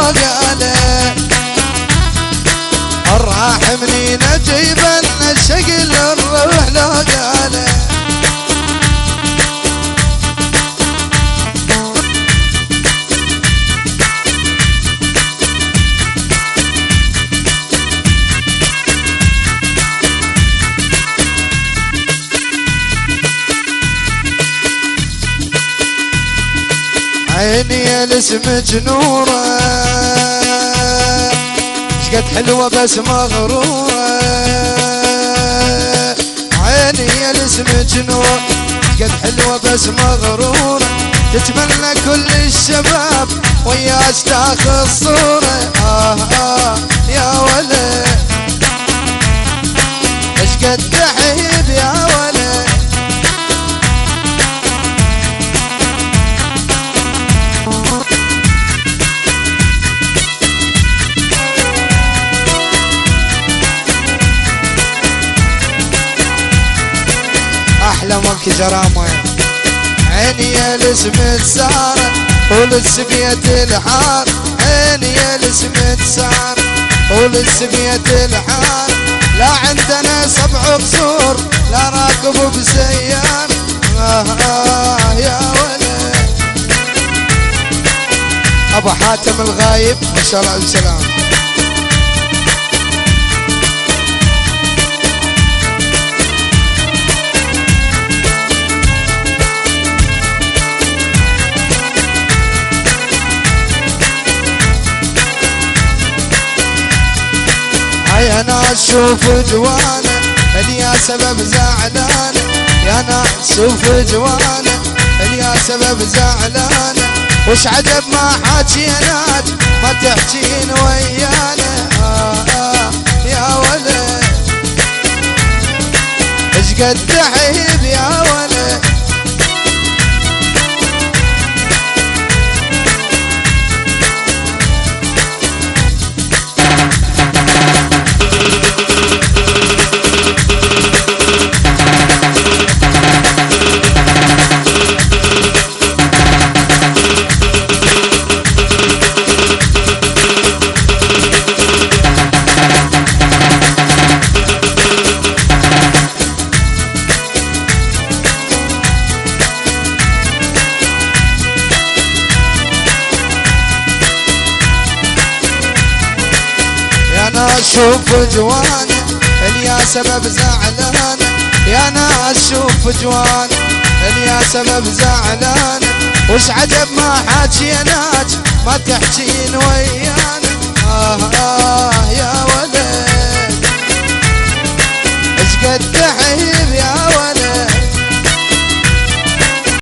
قاله الراح منين اجيب لنا الشقل نروح لو قاله عيني يا لسمك نوره شقد حلوه بس مغروره عيني يا لسمك نوره شقد حلوه بس مغروره تتمنى كل الشباب وياك تاخذ صوره يا ولد اشقد تحب يا ولد احلامك جرامه عيني يا لسمة سارة ولسبية الحار عيني يا لسمة سارة ولسبية الحار لا عندنا 7 قصور لا راكب بسيار يا ولد ابو حاتم الغايب ان شاء الله بالسلام يا ناس شوفوا جوانا اليا سبب زعلانه يا ناس شوفوا جوانا اليا سبب زعلانه وش عجب ما حاجيناك ما تحجين ويانا يا ولد ايش قد تحب يا ولد شوف جوانا اليا سبب زعلانه يا ناس شوف جوانا اليا سبب زعلانه وش عجب ما حاجيناك ما تحجين ويانا يا ولد ايش قد تحب يا ولد